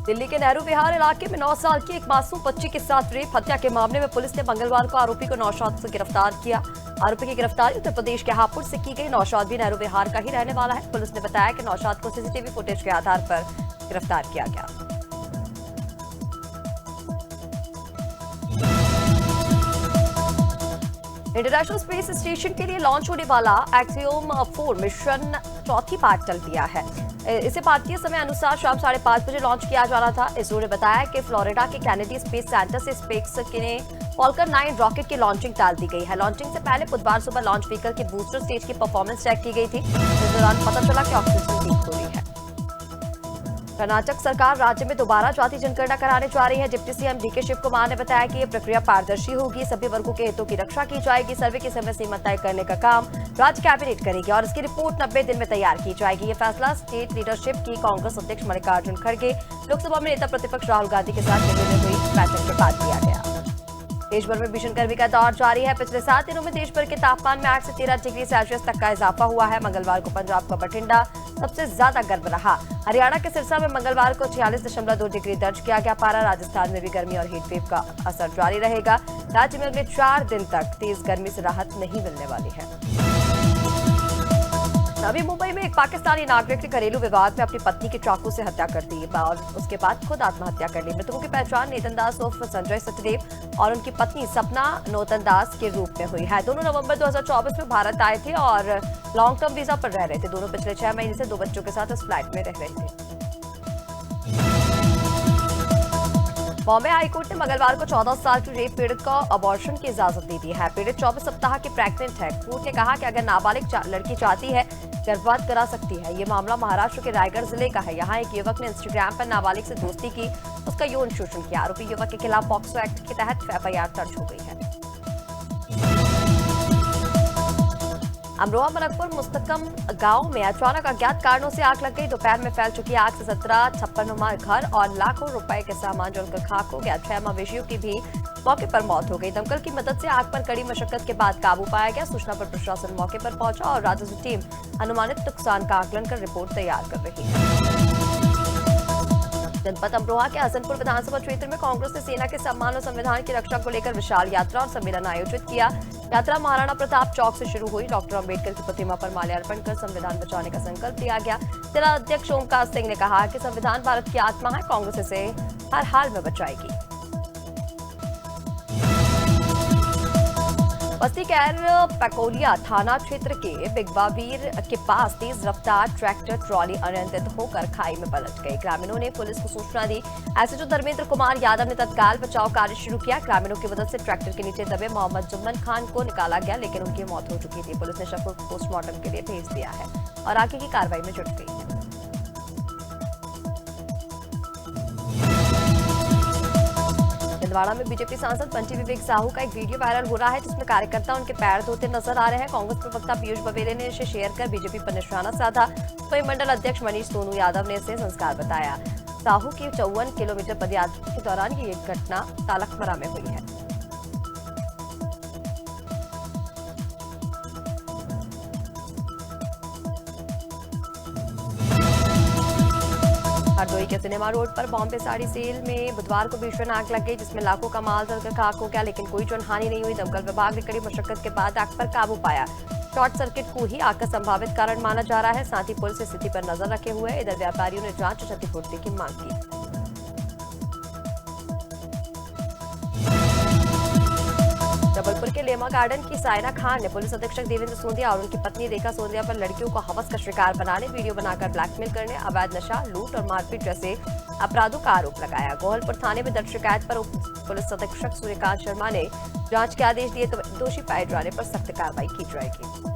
दिल्ली के नेहरू विहार इलाके में 9 साल की एक मासूम बच्ची के साथ रेप हत्या के मामले में पुलिस ने मंगलवार को आरोपी को नौशाद से गिरफ्तार किया। आरोपी की गिरफ्तारी उत्तर प्रदेश के हापुड़ से की गई। नौशाद भी नेहरू विहार का ही रहने वाला है। पुलिस ने बताया कि नौशाद को सीसीटीवी फुटेज के आधार पर गिरफ्तार किया गया। इंटरनेशनल स्पेस स्टेशन के लिए लॉन्च होने वाला एक्सियोम 4 मिशन चौथी बार टल गया है। इसे भारतीय समय अनुसार शाम 5:30 बजे लॉन्च किया जाना था। इसरो ने बताया कि फ्लोरिडा के कैनेडी स्पेस सेंटर से स्पेस के फॉल्कन 9 रॉकेट की लॉन्चिंग टाल दी गई है। लॉन्चिंग से पहले बुधवार सुबह लॉन्च व्हीकल की बूस्टर स्टेज की परफॉर्मेंस चेक की गई थी। इस दौरान पता चला कि ऑक्सीजन लीक हो रही है। कर्नाटक सरकार राज्य में दोबारा जाति जनगणना कराने जा रही है। Deputy CM D K Shivakumar ने बताया कि यह प्रक्रिया पारदर्शी होगी। सभी वर्गों के हितों की रक्षा की जाएगी। सर्वे की समय सीमा तय करने का काम राज्य कैबिनेट करेगी और इसकी रिपोर्ट 90 दिन में तैयार की जाएगी। ये फैसला स्टेट लीडरशिप की कांग्रेस अध्यक्ष मल्लिकार्जुन खड़गे लोकसभा में नेता प्रतिपक्ष राहुल गांधी के साथ दिल्ली में हुई बैठक के बाद किया गया। देश भर में भीषण गर्मी का दौर जारी है। पिछले 7 दिनों में देश भर के तापमान में 8 से 13 डिग्री सेल्सियस तक का इजाफा हुआ है। मंगलवार को पंजाब का बठिंडा सबसे ज्यादा गर्म रहा। हरियाणा के सिरसा में मंगलवार को 46.2 डिग्री दर्ज किया गया पारा। राजस्थान में भी गर्मी और हीट वेव का असर जारी रहेगा। राज्य में अगले 4 दिन तक तेज गर्मी से राहत नहीं मिलने वाली है। नवी मुंबई में एक पाकिस्तानी नागरिक ने घरेलू विवाद में अपनी पत्नी की चाकू से हत्या कर दी और उसके बाद खुद आत्महत्या कर ली। मृतकों की पहचान नेतन दास उर्फ संजय सचदेव और उनकी पत्नी सपना नोतन दास के रूप में हुई है। दोनों नवंबर 2024 में भारत आए थे और लॉन्ग टर्म वीजा पर रह रहे थे। दोनों पिछले 6 महीने से 2 बच्चों के साथ इस फ्लैट में रह रहे थे। बॉम्बे हाईकोर्ट ने मंगलवार को 14 साल की रेप पीड़ित को अबॉर्शन की इजाजत दे दी है। पीड़ित 24 सप्ताह की प्रेग्नेंट है। कोर्ट ने कहा कि अगर नाबालिग लड़की चाहती है गर्भपात करा सकती है। ये मामला महाराष्ट्र के रायगढ़ जिले का है। यहाँ एक युवक ने इंस्टाग्राम पर नाबालिग से दोस्ती की, उसका यौन शोषण किया। आरोपी युवक के खिलाफ पॉक्सो एक्ट के तहत एफआईआर दर्ज हो गई है। अमरोहा मलकपुर मुस्तकम गांव में अचानक अज्ञात कारणों से आग लग गई। दोपहर में फैल चुकी आग से 17 छप्परनुमा घर और लाखों रुपए के सामान जलकर खाक हो गया। 6 मवेशियों की भी मौके पर मौत हो गई। दमकल की मदद से आग पर कड़ी मशक्कत के बाद काबू पाया गया। सूचना पर प्रशासन मौके पर पहुंचा और राजस्व टीम अनुमानित नुकसान का आकलन कर रिपोर्ट तैयार कर रही है। जनपद अमरोहा के हसनपुर विधानसभा क्षेत्र में कांग्रेस ने सेना के सम्मान और संविधान की रक्षा को लेकर विशाल यात्रा और सम्मेलन आयोजित किया। यात्रा महाराणा प्रताप चौक से शुरू हुई। डॉक्टर अंबेडकर की प्रतिमा पर माल्यार्पण कर संविधान बचाने का संकल्प लिया गया। जिला अध्यक्ष ओमकार सिंह ने कहा कि संविधान भारत की आत्मा है, कांग्रेस इसे हर हाल में बचाएगी। बस्ती कैर पैकोलिया थाना क्षेत्र के बिगबावीर के पास तेज रफ्तार ट्रैक्टर ट्रॉली अनियंत्रित होकर खाई में पलट गई। ग्रामीणों ने पुलिस को सूचना दी। एसएचओ धर्मेंद्र कुमार यादव ने तत्काल बचाव कार्य शुरू किया। ग्रामीणों की मदद से ट्रैक्टर के नीचे दबे मोहम्मद जुम्मन खान को निकाला गया, लेकिन उनकी मौत हो चुकी थी। पुलिस ने शव को पोस्टमार्टम के लिए भेज दिया है और आगे की कार्रवाई में जुट गई है। छिंदवाड़ा में बीजेपी सांसद बंटी विवेक साहू का एक वीडियो वायरल हो रहा है, जिसमें कार्यकर्ता उनके पैर धोते नजर आ रहे हैं। कांग्रेस प्रवक्ता पीयूष बवेले ने इसे शेयर कर बीजेपी पर निशाना साधा। वहीं मंडल अध्यक्ष मनीष सोनू यादव ने इसे संस्कार बताया। साहू की 54 किलोमीटर पदयात्रा के दौरान ये घटना तालकमरा में हुई है। हरदोई के सिनेमा रोड पर बॉम्बे साड़ी सेल में बुधवार को भीषण आग लग गई, जिसमें लाखों का माल जलकर खाक हो गया, लेकिन कोई जनहानि नहीं हुई। दमकल विभाग ने कड़ी मशक्कत के बाद आग पर काबू पाया। शॉर्ट सर्किट को ही आग का संभावित कारण माना जा रहा है। साथ ही पुलिस स्थिति पर नजर रखे हुए है। इधर व्यापारियों ने जांच और क्षतिपूर्ति की मांग की। जबलपुर के लेमा गार्डन की सायना खान ने पुलिस अधीक्षक देवेंद्र सोंदिया और उनकी पत्नी रेखा सोंदिया पर लड़कियों को हवस का शिकार बनाने, वीडियो बनाकर ब्लैकमेल करने, अवैध नशा, लूट और मारपीट जैसे अपराधों का आरोप लगाया। गोहलपुर थाने में दर्ज शिकायत पर पुलिस अधीक्षक सूर्यकांत शर्मा ने जांच के आदेश दिए, तो दोषी पाए जाने पर सख्त कार्रवाई की जाएगी।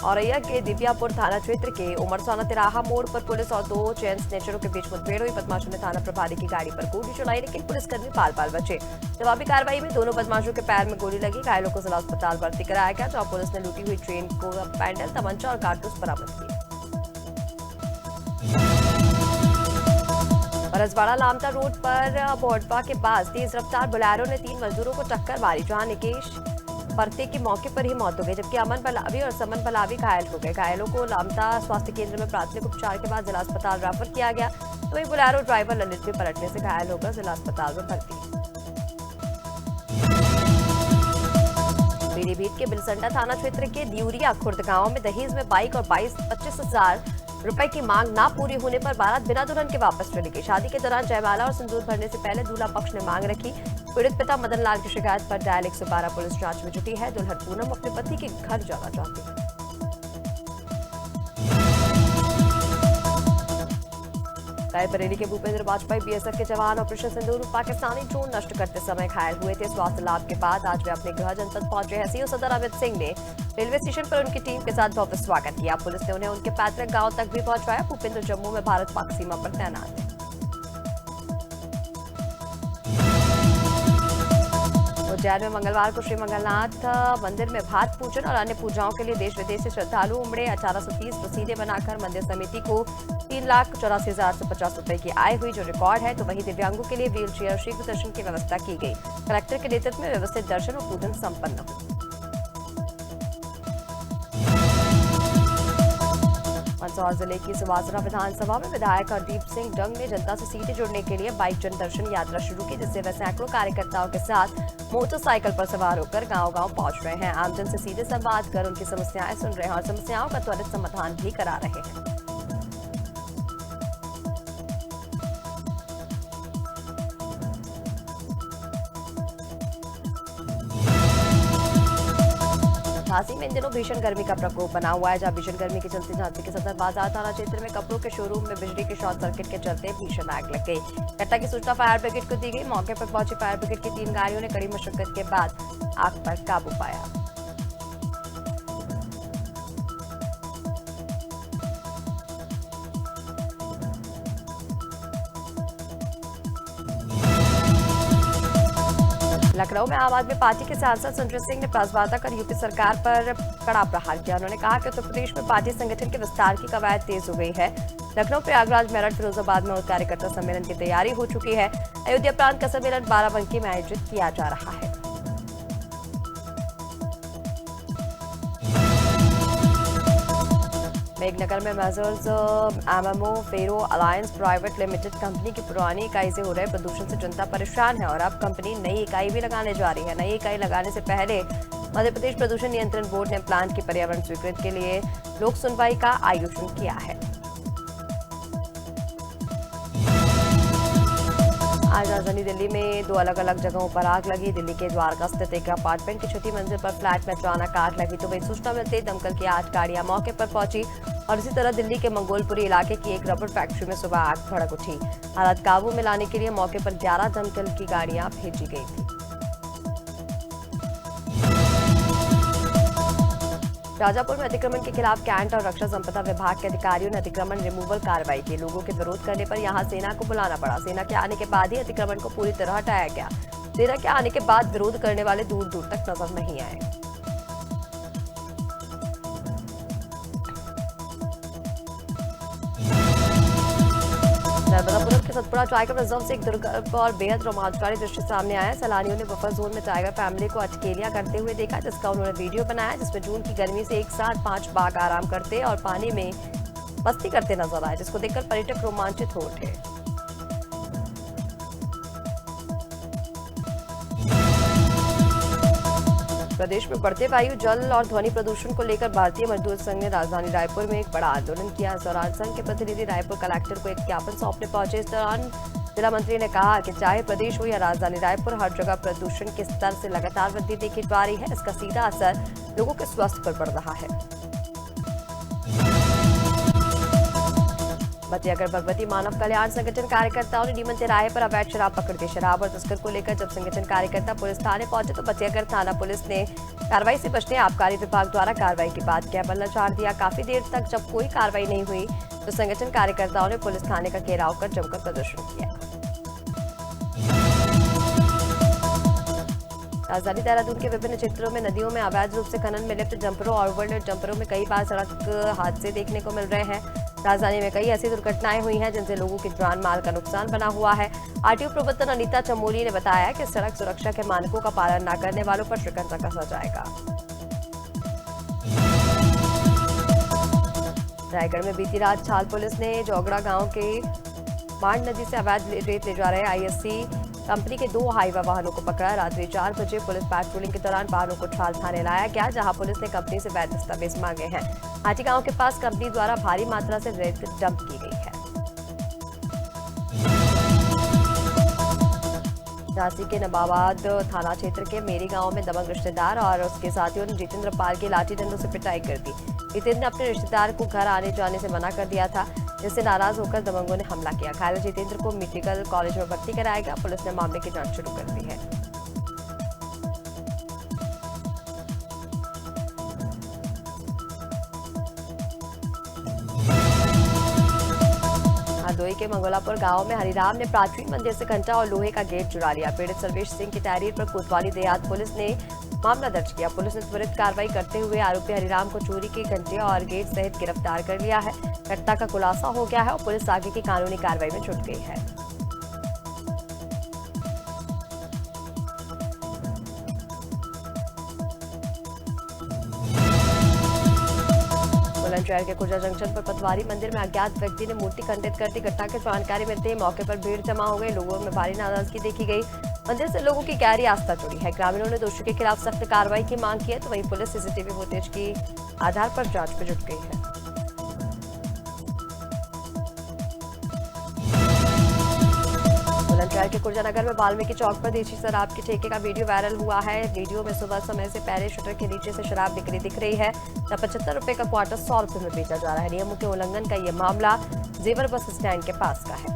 औरैया के दिव्यापुर थाना क्षेत्र के उमरसाना तिराहा मोड़ पर पुलिस और 2 चेन स्नेचरों के बीच मुठभेड़ हुई। बदमाशों ने थाना प्रभारी की गाड़ी पर गोली चलाई, लेकिन पुलिसकर्मी पाल पाल बचे। जवाबी कार्रवाई में दोनों बदमाशों के पैर में गोली लगी। घायलों को जिला अस्पताल भर्ती कराया गया, जहां पुलिस ने लूटी हुई ट्रेन को पैंडल, तमंचा और कारतूस बरामद किए। रजवाड़ा लामटा रोड पर बोडपा के पास तेज रफ्तार बुलेरो ने 3 मजदूरों को टक्कर मारी, जहां निकेश परते की मौके पर ही मौत हो गई, जबकि अमन बलावी और समन बलावी घायल हो गए। घायलों को लामता स्वास्थ्य केंद्र में प्राथमिक उपचार के बाद जिला अस्पताल रेफर किया गया। तो वही बोलेरो ड्राइवर ललित भी पलटने से घायल होकर जिला अस्पताल में भर्ती। पीलीभीत के बिलसंडा थाना क्षेत्र के दियूरिया खुर्द गांव में दहेज में बाइक और 25,000 रुपए की मांग ना पूरी होने पर बारात बिना दुल्हन के वापस चली गई। शादी के दौरान जयमाला और सिंदूर भरने से पहले दूल्हा पक्ष ने मांग रखी। पीड़ित पिता मदन लाल की शिकायत पर डायल 112 पुलिस जांच में जुटी है। दुल्हन पूनम अपने पति के घर जाना चाहती है। रायबरेली के भूपेंद्र वाजपेयी बीएसएफ के जवान ऑपरेशन सिंदूर में पाकिस्तानी ड्रोन नष्ट करते समय घायल हुए थे। स्वास्थ्य लाभ के बाद आज वे अपने गृह जनपद पहुंचे हैं। सीओ सदर अमित सिंह ने रेलवे स्टेशन पर उनकी टीम के साथ भव्य स्वागत किया। पुलिस ने उन्हें उनके पैतृक गांव तक भी पहुंचाया। भूपेंद्र जम्मू में भारत पाक सीमा पर तैनात है। उज्जैन में मंगलवार को श्री मंगलनाथ मंदिर में भात पूजन और अन्य पूजाओं के लिए देश विदेश से श्रद्धालु उमड़े। 1830 रसीदें बनाकर मंदिर समिति को 3,84,150 रुपए की आय हुई, जो रिकॉर्ड है। तो वहीं दिव्यांगों के लिए व्हील चेयर शीघ्र दर्शन की व्यवस्था की गई। कलेक्टर के नेतृत्व में व्यवस्थित दर्शन और पूजन संपन्न हुआ। मंदसौर जिले की सुवासरा विधानसभा में विधायक हरदीप सिंह डंग ने जनता से सीटें जुड़ने के लिए बाइक जनदर्शन यात्रा शुरू की, जिससे वे सैकड़ों कार्यकर्ताओं के साथ मोटरसाइकिल पर सवार होकर गांव-गांव पहुंच रहे हैं। आमजन से सीधे संवाद कर उनकी समस्याएं सुन रहे हैं और समस्याओं का त्वरित समाधान भी करा रहे हैं। झांसी में इन दिनों भीषण गर्मी का प्रकोप बना हुआ है, जहां भीषण गर्मी के चलते झांसी के सदर बाजार थाना क्षेत्र में कपड़ों के शोरूम में बिजली के शॉर्ट सर्किट के चलते भीषण आग लग गई। घटना की सूचना फायर ब्रिगेड को दी गई। मौके पर पहुंची फायर ब्रिगेड की 3 गाड़ियों ने कड़ी मशक्कत के बाद आग पर काबू पाया। लखनऊ में आम आदमी पार्टी के सांसद संजय सिंह ने प्रेस वार्ता कर यूपी सरकार पर कड़ा प्रहार किया। उन्होंने कहा कि उत्तर प्रदेश में पार्टी संगठन के विस्तार की कवायद तेज हो गई है। लखनऊ, प्रयागराज, मेरठ, फिरोजाबाद में कार्यकर्ता सम्मेलन की तैयारी हो चुकी है। अयोध्या प्रांत का सम्मेलन बाराबंकी में आयोजित किया जा रहा है। मेघनगर में मेजर्स एमएमओ फेरो अलायंस प्राइवेट लिमिटेड कंपनी की पुरानी इकाई से हो रहे प्रदूषण से जनता परेशान है और अब कंपनी नई इकाई भी लगाने जा रही है। नई इकाई लगाने से पहले मध्य प्रदेश प्रदूषण नियंत्रण बोर्ड ने प्लांट की पर्यावरण स्वीकृति के लिए लोक सुनवाई का आयोजन किया है। आज राजधानी दिल्ली में 2 अलग-अलग जगहों पर आग लगी। दिल्ली के द्वारका स्थित एक अपार्टमेंट की 6ठी मंजिल पर फ्लैट में अचानक आग लगी, तो वही सूचना मिलते दमकल की 8 गाड़ियां मौके पर पहुंची और इसी तरह दिल्ली के मंगोलपुरी इलाके की एक रबर फैक्ट्री में सुबह आग भड़क उठी। हालात काबू में लाने के लिए मौके पर 11 दमकल की गाड़ियां भेजी गई थी। शाजापुर में अतिक्रमण के खिलाफ कैंट और रक्षा संपदा विभाग के अधिकारियों ने अतिक्रमण रिमूवल कार्रवाई की। लोगों के विरोध करने पर यहां सेना को बुलाना पड़ा। सेना के आने के बाद ही अतिक्रमण को पूरी तरह हटाया गया। सेना के आने के बाद विरोध करने वाले दूर दूर तक नजर नहीं आए। नर्मदापुरम के सतपुड़ा टाइगर रिजर्व से एक दुर्लभ और बेहद रोमांचकारी दृश्य सामने आया। सैलानियों ने बफर जोन में टाइगर फैमिली को अटकेलियां करते हुए देखा, जिसका उन्होंने वीडियो बनाया, जिसमें जून की गर्मी से एक साथ 5 बाघ आराम करते और पानी में मस्ती करते नजर आए, जिसको देखकर पर्यटक रोमांचित हो उठे। प्रदेश में बढ़ते वायु, जल और ध्वनि प्रदूषण को लेकर भारतीय मजदूर संघ ने राजधानी रायपुर में एक बड़ा आंदोलन किया। इस दौरान संघ के प्रतिनिधि रायपुर कलेक्टर को एक ज्ञापन सौंपने पहुंचे। इस दौरान जिला मंत्री ने कहा कि चाहे प्रदेश हो या राजधानी रायपुर, हर जगह प्रदूषण के स्तर से लगातार वृद्धि देखी जा रही है। इसका सीधा असर लोगों के स्वास्थ्य पर पड़ रहा है। बतियागढ़ भगवती मानव कल्याण संगठन कार्यकर्ताओं ने नीमन तिराहे पर अवैध शराब पकड़ दी। शराब और तस्कर को लेकर जब संगठन कार्यकर्ता पुलिस थाने पहुंचे तो बतियागढ़ थाना पुलिस ने कार्रवाई से बचने आबकारी विभाग द्वारा कार्रवाई की बात क्या बल्ला चाड़ दिया। काफी देर तक जब कोई कार्रवाई नहीं हुई तो संगठन कार्यकर्ताओं ने पुलिस थाने का घेराव कर जमकर प्रदर्शन किया। राजधानी देहरादून के विभिन्न क्षेत्रों में नदियों में अवैध रूप से खनन में लिप्त जंपरों और ओवरलोड जंपरों में कई बार सड़क हादसे देखने को मिल रहे हैं। राजधानी में कई ऐसी दुर्घटनाएं हुई हैं जिनसे लोगों की जान माल का नुकसान बना हुआ है। आरटीओ प्रवर्तन अनीता चमोली ने बताया कि सड़क सुरक्षा के मानकों का पालन न करने वालों पर शिकंजा कसा जाएगा। रायगढ़ में बीती रात छाल पुलिस ने जोगड़ा गांव के मांड नदी से अवैध रेत ले जा रहे आईएससी कंपनी के 2 हाईवा वाहनों को पकड़ा। रात्रि 4 बजे पुलिस पेट्रोलिंग के दौरान वाहनों को छाल थाने लाया गया, जहां पुलिस ने कंपनी से वैध दस्तावेज मांगे हैं। हाटी गांव के पास कंपनी द्वारा भारी मात्रा से रेत डंप की गई है। झांसी के नवाबाद थाना क्षेत्र के मेरी गांव में दबंग रिश्तेदार और उसके साथियों ने जितेंद्र पाल की लाठी डंडों से पिटाई कर दी। जितेंद्र ने अपने रिश्तेदार को घर आने जाने से मना कर दिया था, जिससे नाराज होकर दबंगों ने हमला किया। घायल जितेंद्र को मेडिकल कॉलेज में भर्ती कराया गया। पुलिस ने मामले की जांच शुरू कर दी है। हरदोई के मंगोलापुर गांव में हरिराम ने प्राचीन मंदिर से घंटा और लोहे का गेट चुरा लिया। पीड़ित सर्वेश सिंह की तहरीर पर कोतवाली देहात पुलिस ने मामला दर्ज किया। पुलिस ने त्वरित कार्रवाई करते हुए आरोपी हरिराम को चोरी के घंटे और गेट सहित गिरफ्तार कर लिया है। घटना का खुलासा हो गया है और पुलिस आगे की कानूनी कार्रवाई में जुट गई है। बुलंदशहर के खुर्जा जंक्शन पर पतवारी मंदिर में अज्ञात व्यक्ति ने मूर्ति खंडित कर दी। घटना की जानकारी मिलते ही मौके पर भीड़ जमा हो गई। लोगों में भारी नाराजगी देखी गई। मंदिर से लोगों की गहरी आस्था जुड़ी है। ग्रामीणों ने दोषियों के खिलाफ सख्त कार्रवाई की मांग की है, तो वहीं पुलिस सीसीटीवी फुटेज के आधार पर जांच में जुट गई है। बुलंदशहर के खुर्जानगर में वाल्मीकि चौक पर देशी शराब के ठेके का वीडियो वायरल हुआ है। वीडियो में सुबह समय से पहले शटर के नीचे से शराब बिक्री दिख रही है। 75 रुपए का क्वार्टर 100 रुपए में बेचा जा रहा है। नियमों के उल्लंघन का यह मामला जेवर बस स्टैंड के पास का है।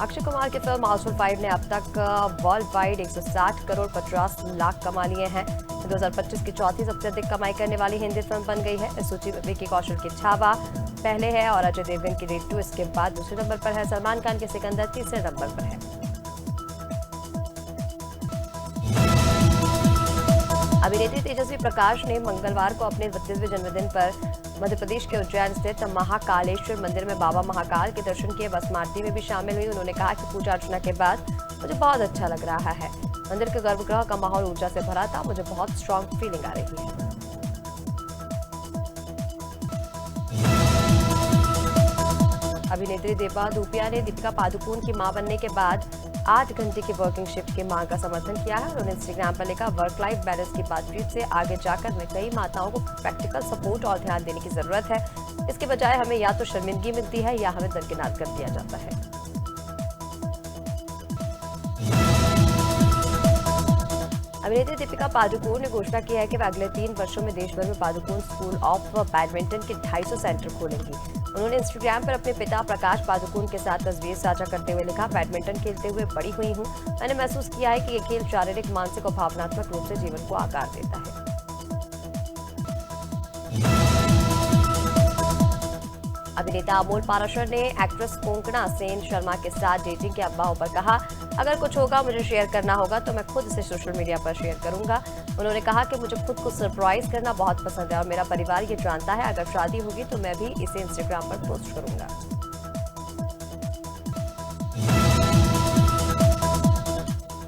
अक्षय कुमार की फिल्म हाउसफुल 5 ने अब तक वर्ल्ड वाइड 160 करोड़ 50 लाख कमा लिए हैं। 2025 की चौथी सबसे अधिक कमाई करने वाली हिंदी फिल्म बन गई है। इस सूची में विकी कौशल की छावा पहले है और अजय देवगन की रेड 2 इसके बाद दूसरे नंबर पर है। सलमान खान के सिकंदर तीसरे नंबर पर है। अभिनेत्री तेजस्वी प्रकाश ने मंगलवार को अपने 32वें जन्मदिन पर मध्य प्रदेश के उज्जैन स्थित महाकालेश्वर मंदिर में बाबा महाकाल के दर्शन किए। बस आरती में भी शामिल हुई। उन्होंने कहा कि पूजा अर्चना के बाद मुझे बहुत अच्छा लग रहा है। मंदिर के गर्भगृह का माहौल ऊर्जा से भरा था। मुझे बहुत स्ट्रॉन्ग फीलिंग आ रही है। अभिनेत्री देवा धूपिया ने दीपिका पादुकोण की मां बनने के बाद 8 घंटे की वर्किंग शिफ्ट की मांग का समर्थन किया है। उन्होंने इंस्टाग्राम पर लिखा, वर्क लाइफ बैलेंस की बातचीत से आगे जाकर में कई माताओं को प्रैक्टिकल सपोर्ट और ध्यान देने की जरूरत है। इसके बजाय हमें या तो शर्मिंदगी मिलती है या हमें दरकिनार कर दिया जाता है। अभिनेत्री दीपिका पादुकोण ने घोषणा की है कि वह अगले 3 वर्षों में देश भर में पादुकोण स्कूल ऑफ बैडमिंटन के 250 सेंटर खोलेंगी। उन्होंने इंस्टाग्राम पर अपने पिता प्रकाश पादुकोण के साथ तस्वीर साझा करते हुए लिखा, बैडमिंटन खेलते हुए बड़ी हुई हूँ। मैंने महसूस किया है कि ये खेल शारीरिक, मानसिक और भावनात्मक रूप से जीवन को आकार देता है। अभिनेता अमोल पाराशर ने एक्ट्रेस कोंकणा सेन शर्मा के साथ डेटिंग के अफवाहों पर कहा, अगर कुछ होगा मुझे शेयर करना होगा तो मैं खुद इसे सोशल मीडिया पर शेयर करूंगा। उन्होंने कहा कि मुझे खुद को सरप्राइज करना बहुत पसंद है और मेरा परिवार ये जानता है। अगर शादी होगी तो मैं भी इसे इंस्टाग्राम पर पोस्ट करूंगा।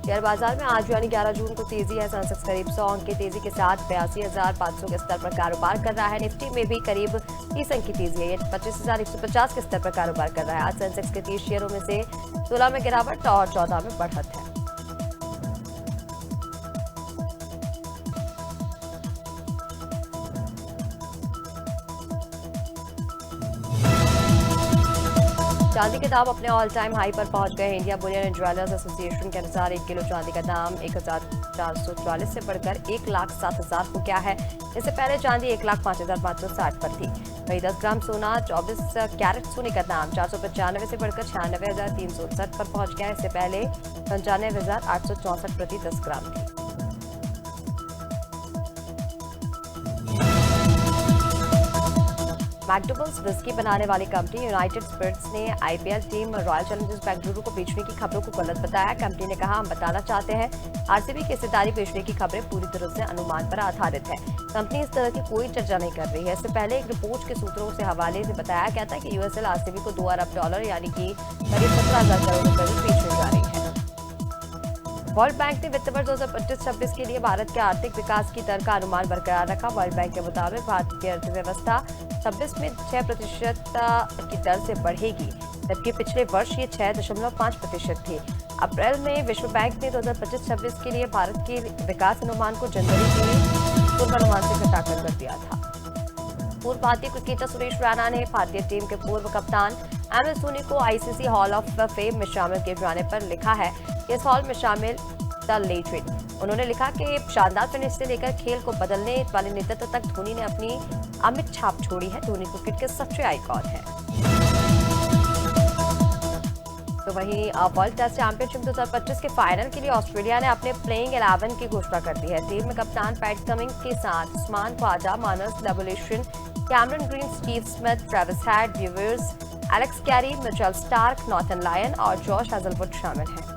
शेयर बाजार में आज यानी 11 जून को तेजी है। सेंसेक्स करीब 100 अंक की तेजी के साथ 82,500 के स्तर पर कारोबार कर रहा है। निफ्टी में भी करीब 30 अंक की तेजी है। ये 25,150 के स्तर पर कारोबार कर रहा है। आज सेंसेक्स के 30 शेयरों में से 16 में गिरावट और 14 में बढ़त है। चांदी के दाम अपने ऑल टाइम हाई पर पहुंच गए हैं। India Boolean and jewellers association के अनुसार 1 किलो चांदी का दाम 1,444 से बढ़कर 1,07,000 हो गया है। इससे पहले चांदी 1,05,560 पर थी। वहीं 10 ग्राम सोना 24 कैरेट सोने का दाम 495 से बढ़कर 96,369 पर पहुंच गया है। इससे पहले 95,864 प्रति 10 ग्राम थी। मैकडोवेल्स विस्की बनाने वाली कंपनी यूनाइटेड स्पिरिट्स ने IPL team royal Challengers Bengaluru को बेचने की खबरों को गलत बताया। कंपनी ने कहा, हम बताना चाहते हैं आरसीबी की हिस्सेदारी बेचने की खबरें पूरी तरह से अनुमान पर आधारित है। कंपनी इस तरह की कोई चर्चा नहीं कर रही है। इससे पहले एक रिपोर्ट के सूत्रों से हवाले से बताया गया था कि यूएसएल आरसीबी को $2 अरब यानी कि करीब 17,000 करोड़ रुपए में बेचने जा रही है। वर्ल्ड बैंक ने वित्त वर्ष 2025-26 के लिए भारत के आर्थिक विकास की दर का अनुमान बरकरार रखा। वर्ल्ड बैंक के मुताबिक भारत की अर्थव्यवस्था 26 में 6% की दर से बढ़ेगी, जबकि पिछले वर्ष ये 6.5% थी। अप्रैल में विश्व बैंक ने 2025-26 के लिए भारत के विकास अनुमान को जनवरी के पूर्वानुमान से घटाकर कर दिया था। पूर्व भारतीय क्रिकेटर सुरेश रैना ने भारतीय टीम के पूर्व कप्तान एमएस धोनी को आईसीसी हॉल ऑफ फेम में शामिल किए जाने पर लिखा है, इस हॉल में शामिल द लेजेंड। उन्होंने लिखा कि शानदार फिनिश से लेकर खेल को बदलने वाले नेतृत्व तक धोनी ने अपनी अमिट छाप छोड़ी है। धोनी क्रिकेट के सच्चे आइकॉन हैं। तो वहीं वर्ल्ड टेस्ट चैंपियनशिप 2025 के फाइनल के लिए ऑस्ट्रेलिया ने अपने प्लेइंग 11 की घोषणा कर दी है। टीम में कप्तान पैट कमिंस के साथ Usman Khawaja, Marnus Labuschagne, Cameron Green, Steve Smith, Travis Head, ड्यूवर्स, Alex Carey, Mitchell Starc, Nathan Lyon और जॉश हेजलवुड शामिल हैं।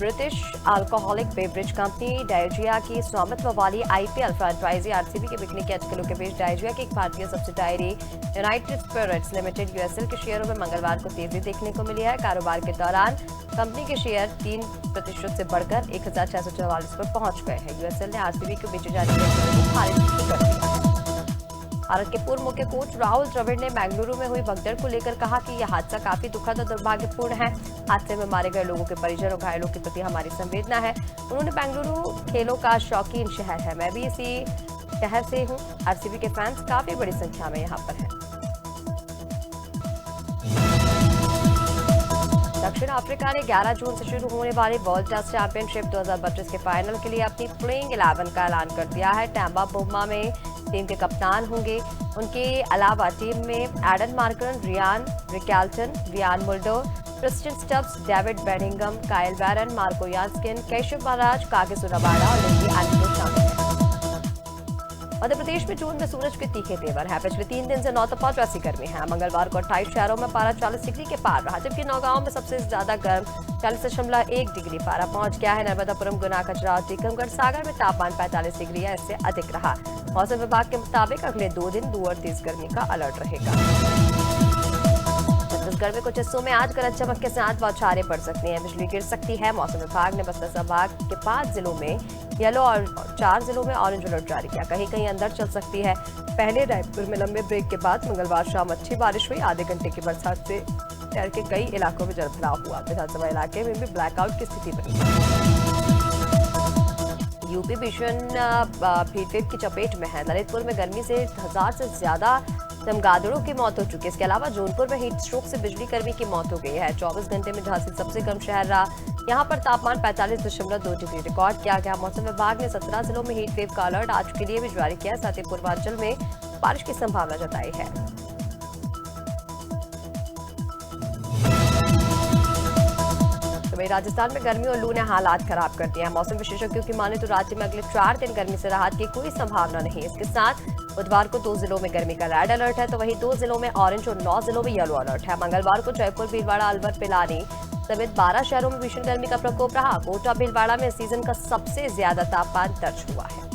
British alcoholic beverage company Diageo की स्वामित्व वाली आईपीएल फ्रेंचाइजी आरसीबी के बिकने की अटकलों के बीच डायजिया की एक भारतीय subsidiary United Spirits Limited USL के शेयरों में मंगलवार को तेजी देखने को मिली है। कारोबार के दौरान कंपनी के शेयर 3% से बढ़कर 1,644 पर पहुंच गए हैं। यूएसएल ने आरसीबी को बेचे जाने के अटकलों को खारिज कर दिया है। भारत के पूर्व मुख्य कोच राहुल द्रविड़ ने बेंगलुरु में हुई भगदड़ को लेकर कहा कि यह हादसा काफी दुखद और दुर्भाग्यपूर्ण है। हादसे में मारे गए लोगों के परिजन और घायलों के प्रति हमारी संवेदना है। उन्होंने बेंगलुरु खेलों का शौकीन शहर है, मैं भी इसी शहर से हूं। आरसीबी के फैंस काफी बड़ी संख्या में यहाँ पर हैं। दक्षिण अफ्रीका ने 11 जून से शुरू होने वाली वर्ल्ड टेस्ट चैंपियनशिप 2025 के फाइनल के लिए अपनी प्लेइंग 11 का ऐलान कर दिया है। टैम्बा बुम्मा में टीम के कप्तान होंगे। उनके अलावा टीम में Aiden Markram, Ryan Rickelton, Wiaan Mulder, Tristan Stubbs, David Bedingham, Kyle Verreynne, Marco यास्किन, केशव महाराज, कागिसो रबाडा और लिंडी एंड्रू शामिल हैं। मध्य प्रदेश में जून में सूरज के तीखे तेवर है। पिछले 3 दिन से नौतपा जैसी गर्मी है। मंगलवार को 28 शहरों में पारा 40 डिग्री के पार रहा, जबकि नौगांव में सबसे ज्यादा गर्म 40.1 डिग्री पारा पहुंच गया है। नर्मदापुरम, गुना, खजुराहो, टीकमगढ़, सागर में तापमान 45 डिग्री या इससे अधिक रहा। मौसम विभाग के मुताबिक अगले 2 दिन लू और तेज गर्मी का अलर्ट रहेगा। छत्तीसगढ़ में कुछ हिस्सों में आज गरज चमक के साथ बौछारें पड़ सकती हैं, बिजली गिर सकती है। मौसम विभाग ने बस्तर संभाग के 5 जिलों में येलो और 4 जिलों में ऑरेंज अलर्ट जारी किया। कहीं कहीं अंदर चल सकती है। पहले रायपुर में लंबे ब्रेक के बाद मंगलवार शाम अच्छी बारिश हुई। आधे घंटे की बरसात से शहर के कई इलाकों में जलभराव हुआ। विधानसभा इलाके में भी ब्लैकआउट की स्थिति बनी। यूपी भीषण भीड़पेट की चपेट में है। ललितपुर में गर्मी से 1000 से ज्यादा चमगादड़ों की मौत हो चुकी है। इसके अलावा जौनपुर में हीट स्ट्रोक से बिजली कर्मी की मौत हो गई है। 24 घंटे में झांसी सबसे कम शहर रहा। यहाँ पर तापमान 45.2 डिग्री रिकॉर्ड किया गया। मौसम विभाग ने 17 जिलों में हीट वेव का अलर्ट आज के लिए भी जारी किया। साथ ही पूर्वांचल में बारिश की संभावना जताई है। राजस्थान में गर्मी और लू ने हालात खराब कर दिए हैं। मौसम विशेषज्ञों की माने तो राज्य में अगले 4 दिन गर्मी से राहत की कोई संभावना नहीं। इसके साथ बुधवार को 2 जिलों में गर्मी का रेड अलर्ट है, तो वहीं 2 जिलों में ऑरेंज और 9 जिलों में येलो अलर्ट है। मंगलवार को जयपुर, भीलवाड़ा, अलवर, पिलानी समेत 12 शहरों में भीषण गर्मी का प्रकोप रहा। कोटा, भीलवाड़ा में सीजन का सबसे ज्यादा तापमान दर्ज हुआ है।